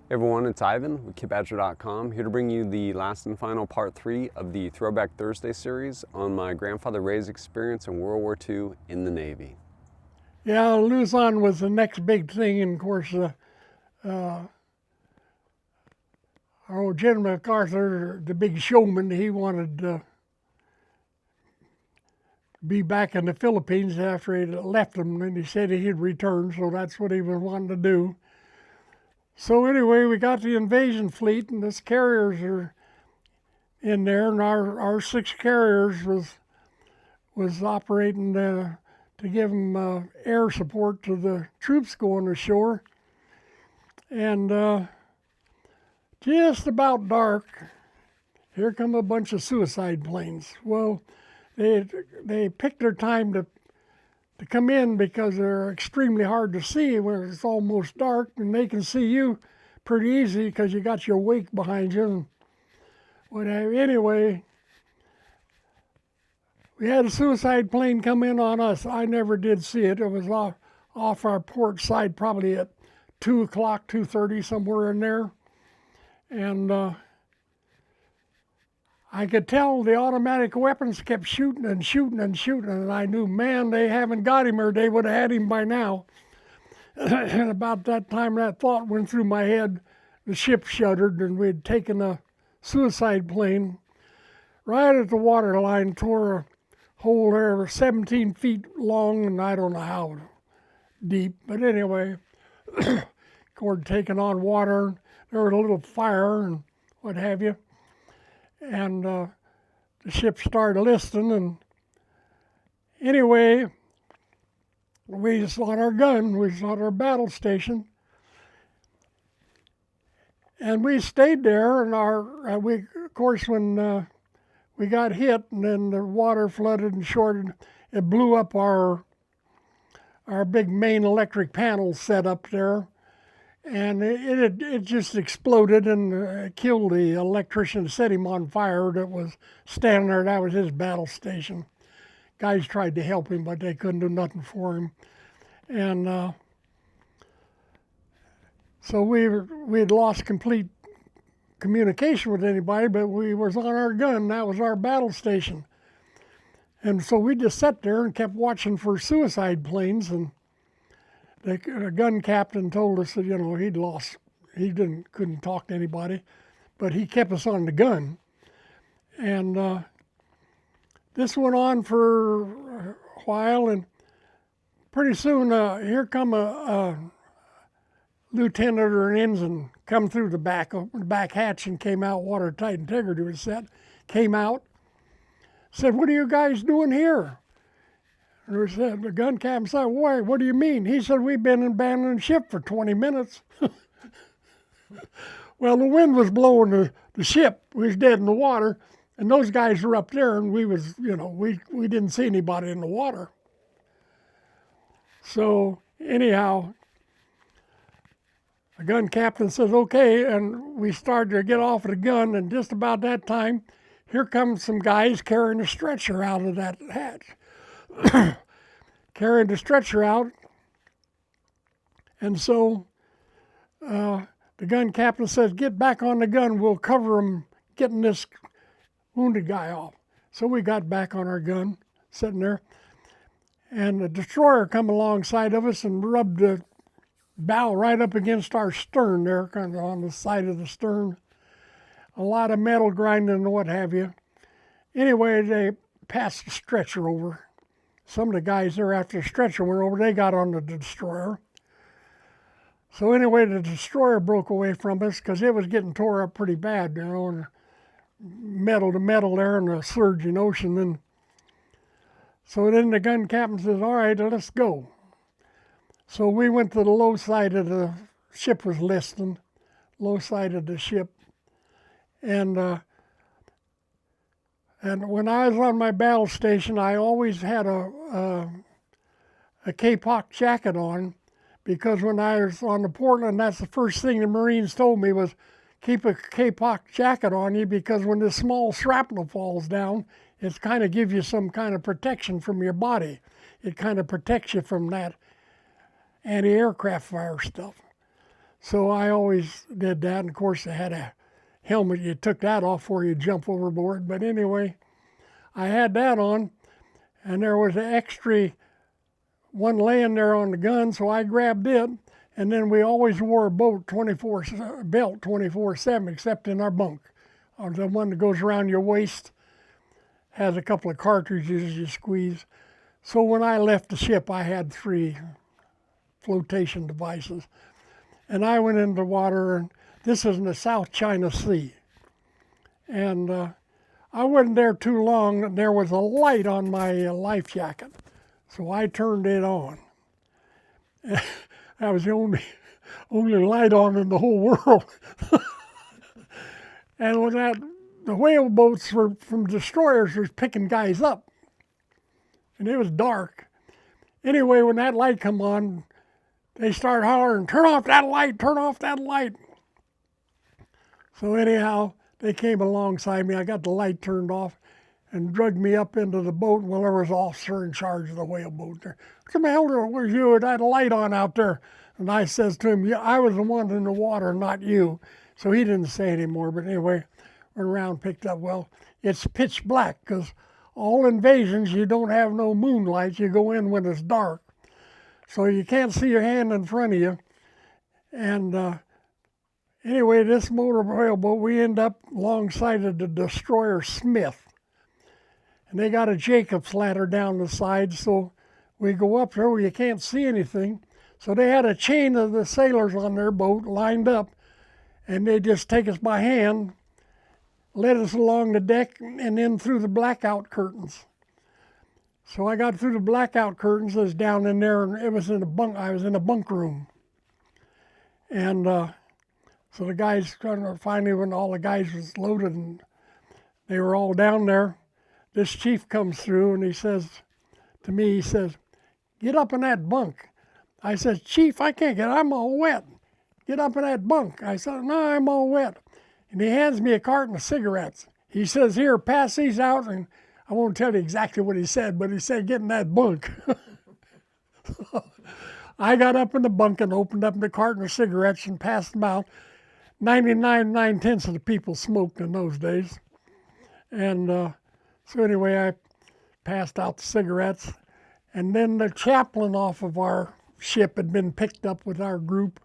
Hey everyone, it's Ivan with KitBadger.com, here to bring you the last and final part 3 of the Throwback Thursday series on my grandfather Ray's experience in World War II in the Navy. Yeah, Luzon was the next big thing, and of course, our old General MacArthur, the big showman, he wanted to be back in the Philippines after he'd left them, and he said he'd return, so that's what he was wanting to do. So anyway, we got the invasion fleet, and this carriers are in there, and our 6 carriers was operating to give them air support to the troops going ashore. And just about dark, here come a bunch of suicide planes. Well, they picked their time to come in because they're extremely hard to see when it's almost dark, and they can see you pretty easy because you got your wake behind you and what have you. Anyway, we had a suicide plane come in on us. I never did see it. It was off our port side, probably at 2 o'clock, 2:30, somewhere in there. And I could tell the automatic weapons kept shooting and shooting and shooting, and I knew, man, they haven't got him, or they would have had him by now. And about that time, that thought went through my head. The ship shuddered, and we'd taken a suicide plane right at the waterline, tore a hole there 17 feet long, and I don't know how deep. But anyway, of course, taking on water, there was a little fire and what have you. And the ship started listing, and anyway, we was on our gun, we was on our battle station, and we stayed there. And we, of course, when we got hit, and then the water flooded and shorted, it blew up our big main electric panel set up there. And it just exploded and killed the electrician, set him on fire that was standing there. That was his battle station. Guys tried to help him, but they couldn't do nothing for him. And so we had lost complete communication with anybody, but we was on our gun. That was our battle station. And so we just sat there and kept watching for suicide planes. And the gun captain told us that, he couldn't talk to anybody, but he kept us on the gun. And this went on for a while, and pretty soon here come a lieutenant or an ensign come through the back hatch and came out. Watertight integrity was set, came out, said, "What are you guys doing here?" And we said, the gun captain said, "Why, what do you mean?" He said, "We've been abandoning ship for 20 minutes. Well, the wind was blowing the ship. We was dead in the water, and those guys were up there, and we was, we didn't see anybody in the water. So anyhow, the gun captain says, "Okay," and we started to get off of the gun, and just about that time, here comes some guys carrying a stretcher out of that hatch. Carrying the stretcher out, and so the gun captain says, "Get back on the gun, we'll cover them getting this wounded guy off." So we got back on our gun, sitting there, and the destroyer come alongside of us and rubbed the bow right up against our stern there, kind of on the side of the stern. A lot of metal grinding and what have you. Anyway, they passed the stretcher over. Some of the guys there after the stretcher went over, they got on the destroyer. So anyway, the destroyer broke away from us because it was getting tore up pretty bad, and metal to metal there in the surging ocean. And so then the gun captain says, "All right, let's go." So we went to the low side of the ship, was listing, low side of the ship. And when I was on my battle station, I always had a kapok jacket on, because when I was on the Portland, that's the first thing the Marines told me was, keep a kapok jacket on you, because when this small shrapnel falls down, it kind of gives you some kind of protection from your body. It kind of protects you from that anti-aircraft fire stuff. So I always did that. And of course, they had a helmet. You took that off before you jump overboard. But anyway, I had that on, and there was an extra one laying there on the gun, so I grabbed it. And then we always wore a belt 24/7, except in our bunk. The one that goes around your waist has a couple of cartridges you squeeze. So when I left the ship, I had 3 flotation devices. And I went into the water, and this is in the South China Sea. And I wasn't there too long, and there was a light on my life jacket. So I turned it on. That was the only light on in the whole world. And when the whale boats from destroyers was picking guys up, and it was dark. Anyway, when that light come on, they started hollering, "Turn off that light! Turn off that light!" So anyhow, they came alongside me. I got the light turned off and dragged me up into the boat. Well, there was an officer in charge of the whale boat there. "What the hell was you with that light on out there?" And I says to him, "Yeah, I was the one in the water, not you." So he didn't say anymore. But anyway, went around, picked up. Well, it's pitch black because all invasions, you don't have no moonlight. You go in when it's dark. So you can't see your hand in front of you. And anyway, this motor whaleboat, we end up alongside of the destroyer Smith. And they got a Jacob's ladder down the side, so we go up there where you can't see anything. So they had a chain of the sailors on their boat lined up, and they just take us by hand, led us along the deck, and then through the blackout curtains. So I got through the blackout curtains. I was down in there, and it was in a bunk. I was in a bunk room, and so the guys finally, when all the guys was loaded and they were all down there, this chief comes through and he says to me, he says, "Get up in that bunk." I said, "Chief, I can't get. I'm all wet. Get up in that bunk." I said, "No, I'm all wet." And he hands me a carton of cigarettes. He says, "Here, pass these out." And I won't tell you exactly what he said, but he said, "Get in that bunk." So I got up in the bunk and opened up the carton of cigarettes and passed them out. 99 9/10 of the people smoked in those days. And so anyway, I passed out the cigarettes. And then the chaplain off of our ship had been picked up with our group.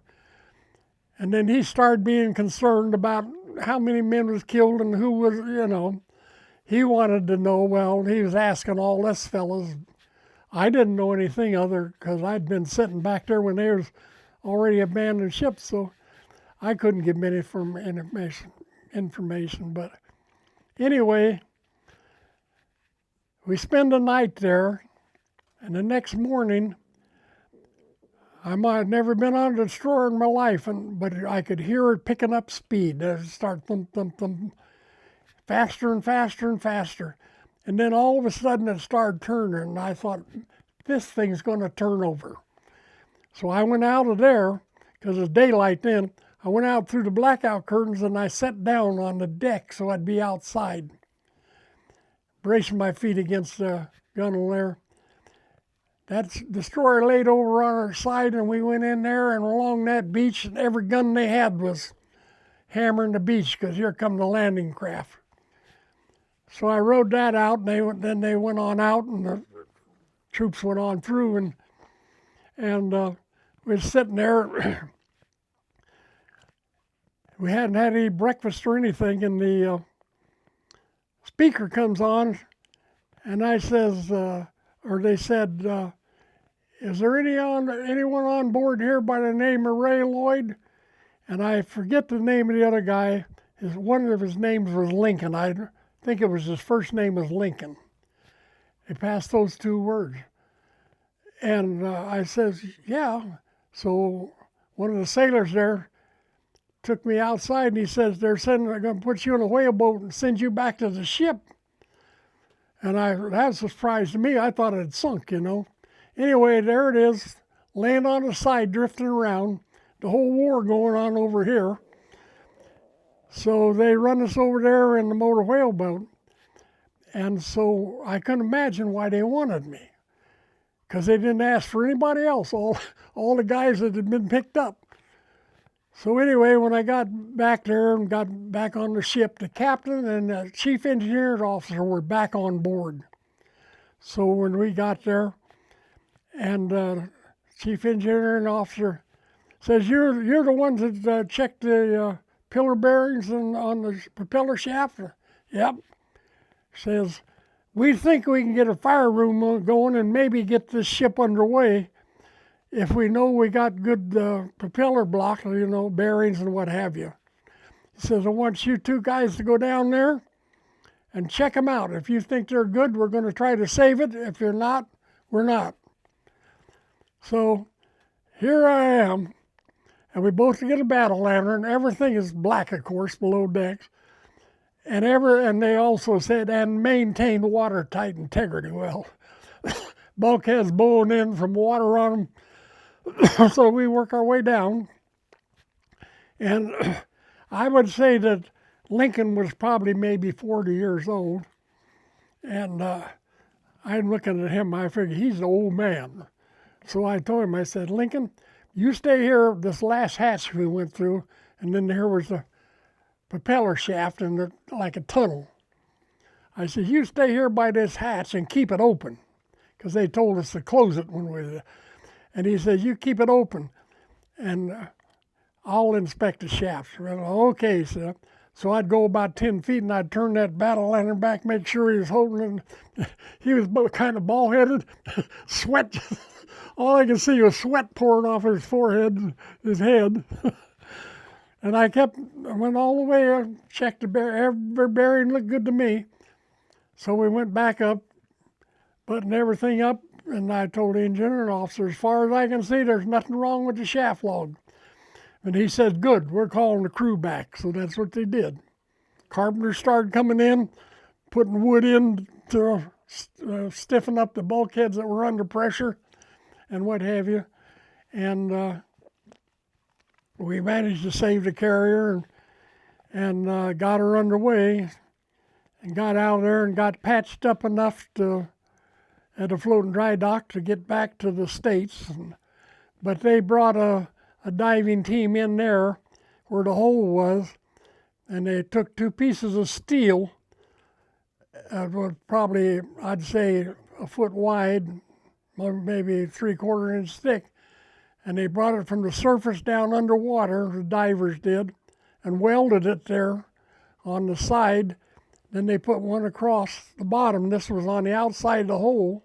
And then he started being concerned about how many men was killed and who was, He wanted to know. Well, he was asking all us fellas. I didn't know anything other because I'd been sitting back there when there was already abandoned ships, so I couldn't give him any information. But anyway, we spend the night there, and the next morning, I might have never been on a destroyer in my life, but I could hear it picking up speed. It would start thump, thump, thump, faster and faster and faster. And then all of a sudden it started turning, and I thought, this thing's going to turn over. So I went out of there, because it's daylight then. I went out through the blackout curtains, and I sat down on the deck so I'd be outside, bracing my feet against the gunwale there. That destroyer laid over on our side, and we went in there and along that beach, and every gun they had was hammering the beach because here come the landing craft. So I rode that out, and then they went on out, and the troops went on through, and we were sitting there. We hadn't had any breakfast or anything, and the speaker comes on, and I says, or they said, "Is there anyone on board here by the name of Ray Loyd?" And I forget the name of the other guy. One of his names was Lincoln. I think it was his first name was Lincoln. They passed those 2 words. And I says, "Yeah." So one of the sailors there took me outside, and he says, they're going to put you in a whaleboat and send you back to the ship. And that was a surprise to me. I thought it had sunk, Anyway, there it is, laying on the side, drifting around. The whole war going on over here. So they run us over there in the motor whaleboat. And so I couldn't imagine why they wanted me, because they didn't ask for anybody else, all the guys that had been picked up. So anyway, when I got back there and got back on the ship, the captain and the chief engineering officer were back on board. So when we got there, and chief engineering officer says, "You're the ones that checked the pillar bearings on the propeller shaft." Yep. Says, "We think we can get a fire room going and maybe get this ship underway if we know we got good propeller block, bearings and what have you." He says, "I want you two guys to go down there and check them out. If you think they're good, we're going to try to save it. If you're not, we're not." So here I am, and we both get a battle lantern. Everything is black, of course, below decks. And they also said, "and maintain watertight integrity." Well, bulkheads blowing in from water on them. So we work our way down. And I would say that was probably maybe 40 years old. And I'm looking at him, I figured he's an old man. So I told him, I said, "Lincoln, you stay here, this last hatch we went through, and then there was a propeller shaft and like a tunnel. I said, you stay here by this hatch and keep it open," because they told us to close it when we were there. And he said, "You keep it open, and I'll inspect the shaft." Well, okay, so I'd go about 10 feet and I'd turn that battle lantern back, make sure he was holding it. He was kind of bald-headed, sweat. All I could see was sweat pouring off his forehead, his head. And I went all the way, checked every bearing looked good to me. So we went back up, buttoned everything up, and I told the engineering officer, "As far as I can see, there's nothing wrong with the shaft log." And he said, "Good, we're calling the crew back." So that's what they did. Carpenters started coming in, putting wood in to stiffen up the bulkheads that were under pressure and what have you. And we managed to save the carrier and got her underway and got out there and got patched up enough at a floating dry dock to get back to the States. But they brought a diving team in there where the hole was, and they took two pieces of steel, probably, I'd say, a foot wide, maybe 3/4 inch thick, and they brought it from the surface down underwater, the divers did, and welded it there on the side. Then they put one across the bottom. This was on the outside of the hole.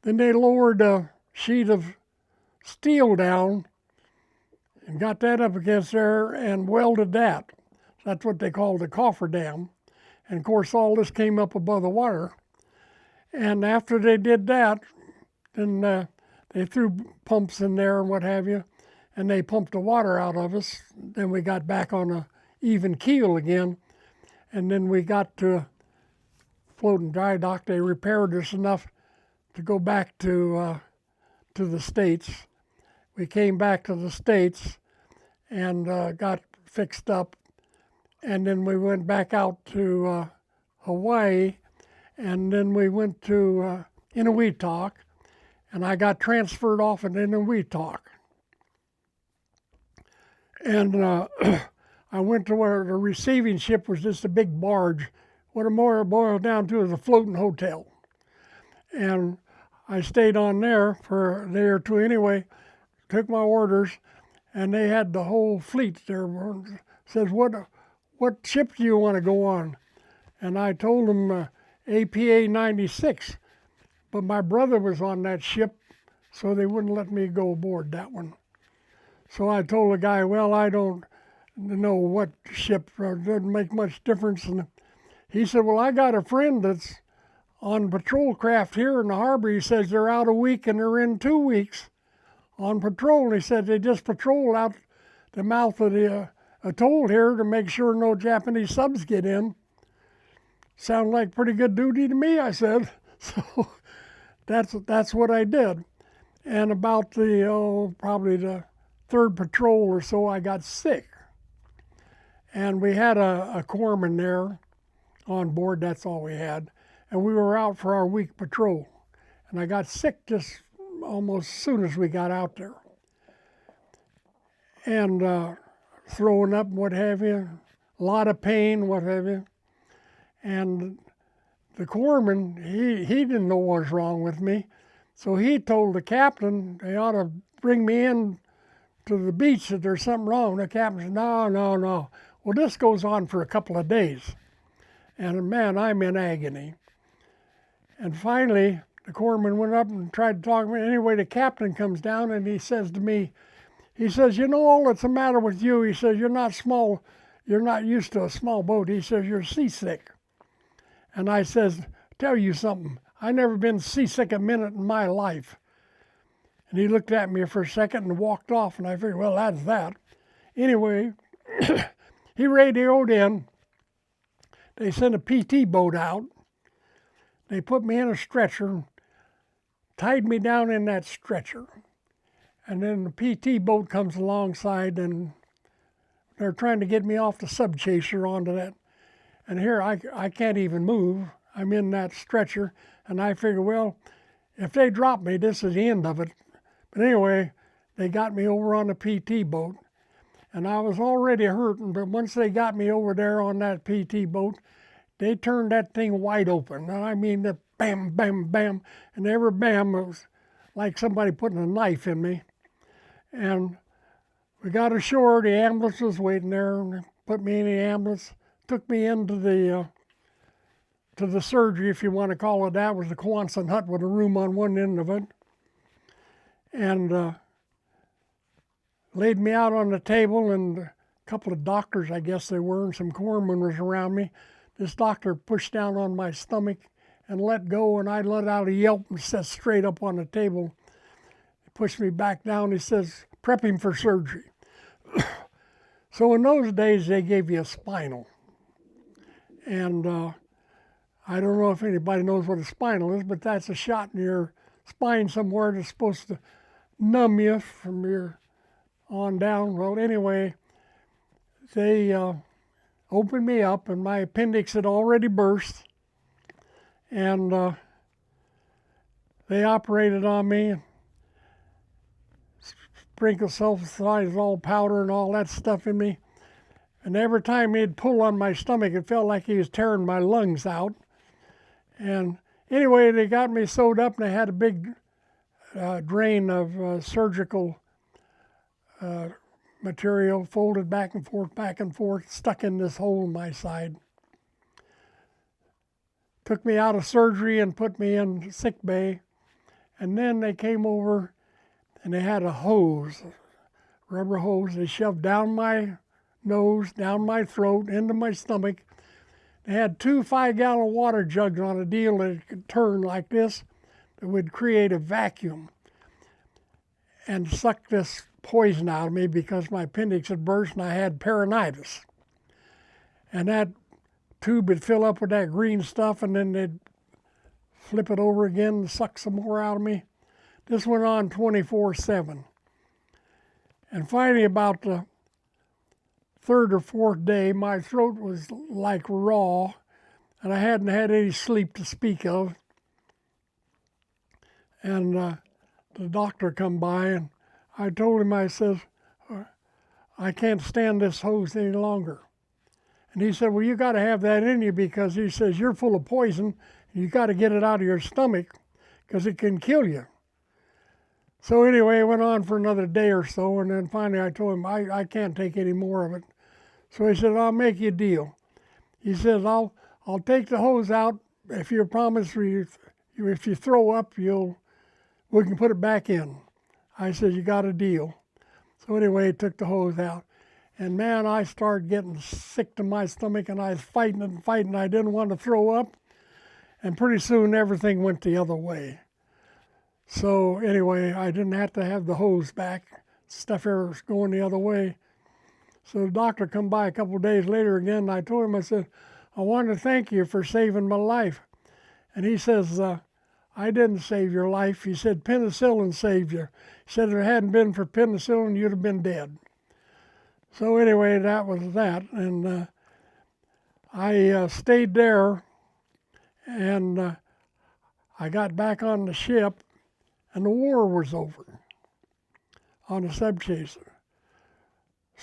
Then they lowered a sheet of steel down and got that up against there and welded that. That's what they call the cofferdam. And of course, all this came up above the water. And after they did that, then they threw pumps in there and what have you, and they pumped the water out of us. Then we got back on a even keel again, and then we got to floating dry dock. They repaired us enough to go back to the States. We came back to the States and got fixed up, and then we went back out to Hawaii, and then we went to Inuiatok, and I got transferred off at Inuiatok. And I went to where the receiving ship was just a big barge. What it more boiled down to is a floating hotel. And I stayed on there for a day or two anyway, took my orders, and they had the whole fleet there. Says, what ship do you want to go on? And I told them APA 96, but my brother was on that ship, so they wouldn't let me go aboard that one. So I told the guy, "Well, I don't know what ship, doesn't make much difference." And he said, "Well, I got a friend that's on patrol craft here in the harbor." He says they're out a week and they're in 2 weeks on patrol. And he said they just patrol out the mouth of the atoll here to make sure no Japanese subs get in. Sound like pretty good duty to me, I said. So that's what I did. And about probably the third patrol or so, I got sick. And we had a corpsman there on board, that's all we had. And we were out for our week patrol. And I got sick just almost as soon as we got out there. And throwing up, what have you, a lot of pain, what have you. And the corpsman, he didn't know what was wrong with me. So he told the captain they ought to bring me in to the beach that there's something wrong. The captain said, no, no, no. Well, this goes on for a couple of days. And man, I'm in agony. And finally, the corpsman went up and tried to talk to me. Anyway, the captain comes down and he says to me, he says, you know all that's the matter with you? He says, you're not used to a small boat. He says, you're seasick. And I says, tell you something, I never been seasick a minute in my life. And he looked at me for a second and walked off, and I figured, well, that's that. Anyway, he radioed in. They sent a PT boat out. They put me in a stretcher, tied me down in that stretcher. And then the PT boat comes alongside, and they're trying to get me off the subchaser onto that. And here I can't even move. I'm in that stretcher, and I figure, well, if they drop me, this is the end of it. But anyway, they got me over on the PT boat, and I was already hurting, but once they got me over there on that PT boat, they turned that thing wide open. And I mean, the bam, bam, bam, and every bam was like somebody putting a knife in me. And we got ashore, the ambulance was waiting there, and they put me in the ambulance, took me into the to the surgery, if you want to call it that. It was the Quonset hut with a room on one end of it. And laid me out on the table, and a couple of doctors, I guess they were, and some corpsmen was around me. This doctor pushed down on my stomach and let go, and I let out a yelp and sat straight up on the table. He pushed me back down. He says, prepping for surgery. So in those days, they gave you a spinal. And I don't know if anybody knows what a spinal is, but that's a shot in your spine somewhere that's supposed to numb you from your on down. Well, anyway, they opened me up, and my appendix had already burst. And they operated on me, sprinkled sulfazole powder and all that stuff in me. And every time he'd pull on my stomach, it felt like he was tearing my lungs out. And anyway, they got me sewed up, and they had a big drain of surgical material folded back and forth, stuck in this hole in my side. Took me out of surgery and put me in Sickbay. And then they came over and they had a hose, rubber hose. They shoved down my nose, down my throat, into my stomach. They had 2 5-gallon water jugs on a deal that could turn like this that would create a vacuum and suck this poison out of me because my appendix had burst and I had peritonitis. And that tube would fill up with that green stuff, and then they'd flip it over again and suck some more out of me. This went on 24/7. And finally, about the 3rd or 4th day, my throat was like raw, and I hadn't had any sleep to speak of. And the doctor come by, and I told him, I says, I can't stand this hose any longer. And he said, well, you got to have that in you, because he says, you're full of poison, and you got to get it out of your stomach because it can kill you. So anyway, it went on for another day or so, and then finally I told him, I can't take any more of it. So he said, I'll make you a deal. He says, I'll take the hose out if you promise if you throw up, we can put it back in. I said, you got a deal. So anyway, he took the hose out. And man, I started getting sick to my stomach, and I was fighting and fighting. I didn't want to throw up. And pretty soon everything went the other way. So anyway, I didn't have to have the hose back. Stuff there was going the other way. So the doctor come by a couple of days later again, and I told him, I said, I want to thank you for saving my life. And he says, I didn't save your life. He said, penicillin saved you. He said, if it hadn't been for penicillin, you'd have been dead. So anyway, that was that. And I stayed there, and I got back on the ship, and the war was over on the subchaser.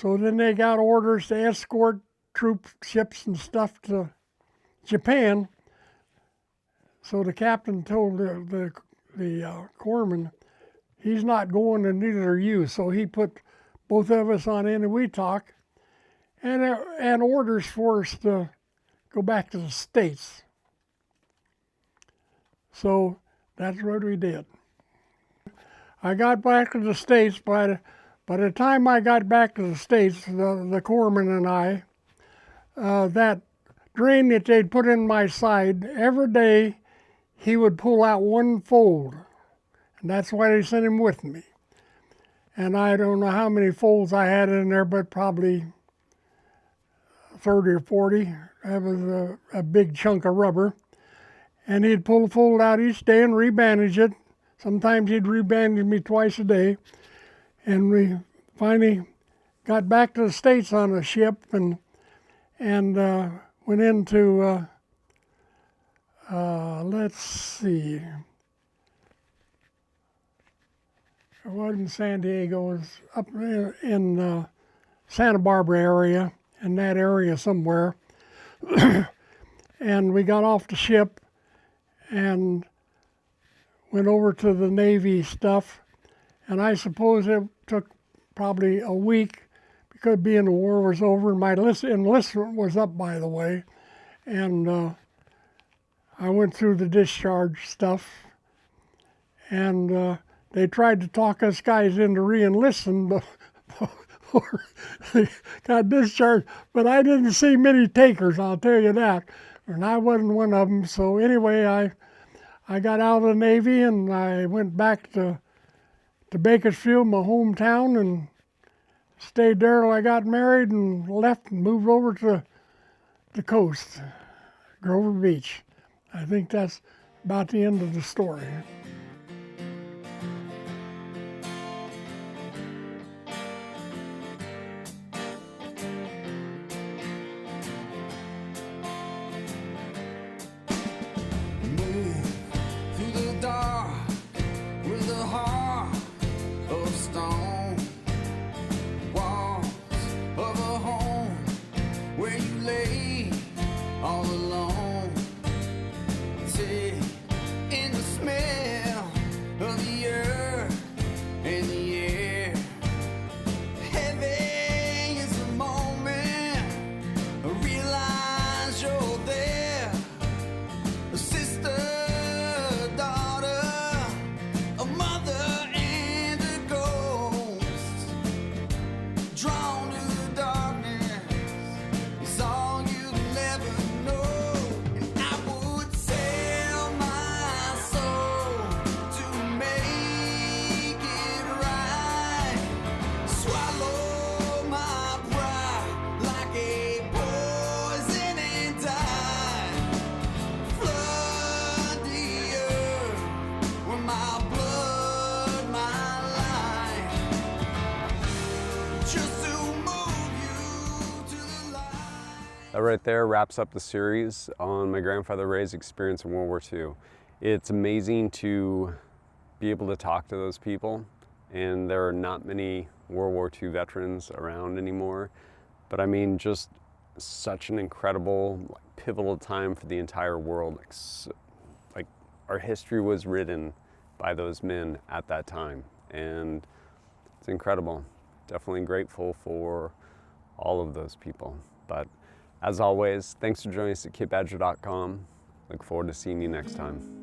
So then they got orders to escort troop ships and stuff to Japan. So the captain told the corpsman, he's not going and neither are you. So he put both of us on Inuitok and orders for us to go back to the States. So that's what we did. I got back to the States. By the time I got back to the States, the corpsman and I, that drain that they'd put in my side, every day he would pull out one fold. And that's why they sent him with me. And I don't know how many folds I had in there, but probably 30 or 40. That was a big chunk of rubber. And he'd pull a fold out each day and rebandage it. Sometimes he'd rebandage me twice a day. And we finally got back to the States on a ship and went into, let's see, it wasn't San Diego, it was up in Santa Barbara area, in that area somewhere. And we got off the ship and went over to the Navy stuff. And I suppose it took probably a week because being the war was over. My enlistment was up, by the way. And I went through the discharge stuff. And they tried to talk us guys into re-enlisting before they got discharged. But I didn't see many takers, I'll tell you that. And I wasn't one of them. So anyway, I got out of the Navy and I went back to Bakersfield, my hometown, and stayed there till I got married and left and moved over to the coast, Grover Beach. I think that's about the end of the story. That right there wraps up the series on my grandfather Ray's experience in World War II. It's amazing to be able to talk to those people, and there are not many World War II veterans around anymore. But I mean, just such an incredible, pivotal time for the entire world. Like our history was written by those men at that time, and it's incredible. Definitely grateful for all of those people. But as always, thanks for joining us at KidBadger.com. Look forward to seeing you next time.